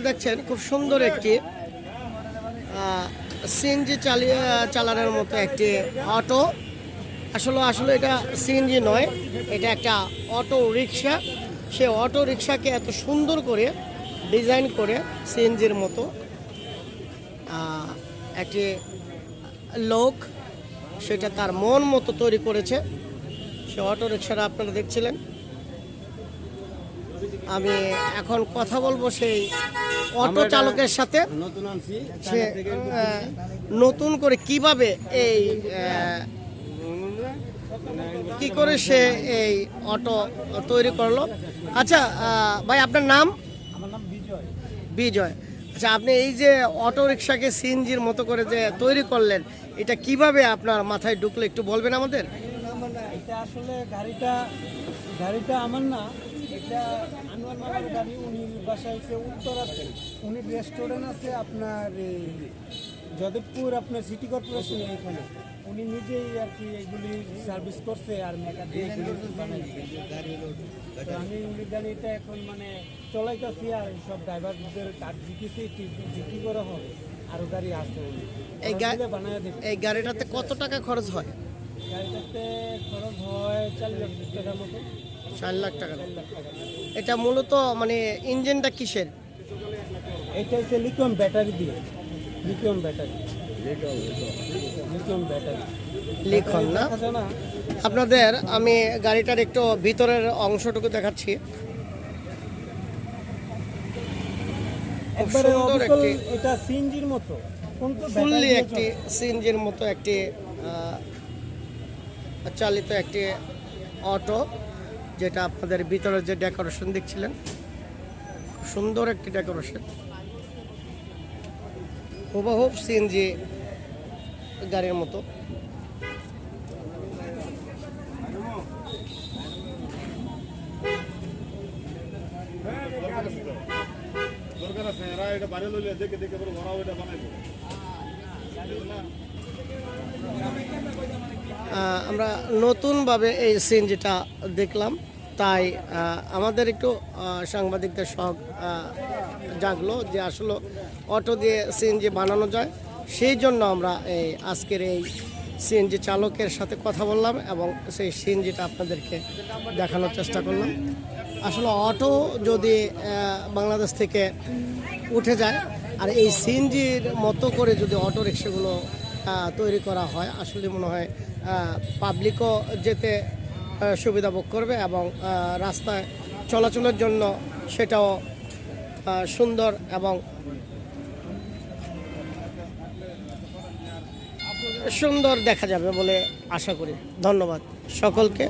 দেখছেন খুব সুন্দর একটি সিএনজি চালানোর মতো একটি অটো। আসলে এটা সিএনজি নয়, এটা একটা অটো রিক্সা। সে অটো রিক্সাকে এত সুন্দর করে ডিজাইন করে সিএনজির মতো একটি লোক সেটা তার মন মতো তৈরি করেছে। সে অটো রিক্সাটা আপনারা দেখছিলেন। আমি এখন কথা বলবো সেই অটো চালকের সাথে, সে নতুন করে কিভাবে কি করে সে এই অটো তৈরি করলো। আচ্ছা ভাই, আপনার নাম? আমার নাম বিজয়। বিজয়। আচ্ছা, আপনি এই যে অটো রিক্সাকে সিএনজির মতো করে যে তৈরি করলেন, এটা কিভাবে আপনার মাথায় ঢুকলো একটু বলবেন আমাদের? এটা আসলে গাড়িটা আমার না, এটা আনোয়ার মামার গাড়ি। উনি বাসায় হচ্ছে উত্তরাতে, উনি রেস্টুরেন্ট আছে আপনার যাদবপুর, আপনার সিটি কর্পোরেশনে এখানে। উনি নিজেই আর কি এগুলি সার্ভিস করছে আর মেকার দিয়ে এগুলি বানাইছে। তো আমি উনি গাড়িটা এখন মানে চলাইতেছি, আর সব ড্রাইভারদের কাজ দিতেছি, বিক্রি করা হবে। আরও গাড়ি আছে উনি বানায় দেবে। এই গাড়িটাতে কত টাকা খরচ হয়? গাড়িটাতে খরচ হয় 4 লাখ টাকার মতো। 4 লাখ টাকা। এটা মূলত মানে ইঞ্জিনটা কিসের? এটা হচ্ছে লিথিয়াম ব্যাটারি দিয়ে। লিথিয়াম ব্যাটারি লিখন না? আপনাদের আমি গাড়িটার একটু ভিতরের অংশটুকু দেখাচ্ছি। এটা সিএনজির মতো, ফুললি একটি সিএনজির মতো একটি চালিত একটি অটো, যেটা আপনাদের ভিতরে যে ডেকোরেশন দেখছিলেন, সুন্দর একটি ডেকোরেশন, হুবহুব সিএনজি গাড়ির মতো। আমরা নতুনভাবে এই সিএনজিটা দেখলাম, তাই আমাদের একটু সাংবাদিকদের শখ জাগলো যে আসলে অটো দিয়ে সিএনজি বানানো যায়। সেই জন্য আমরা আজকের এই সিএনজি চালকের সাথে কথা বললাম এবং সেই সিএনজিটা আপনাদেরকে দেখানোর চেষ্টা করলাম। আসলে অটো যদি বাংলাদেশ থেকে উঠে যায় আর এই সিএনজির মতো করে যদি অটো রিক্সাগুলো তৈরি করা হয়, আসলে মনে হয় পাবলিকও যেতে সুবিধা ভোগ করবে এবং রাস্তায় চলাচলের জন্য সেটাও সুন্দর এবং সুন্দর দেখা যাবে বলে আশা করি। ধন্যবাদ সকলকে।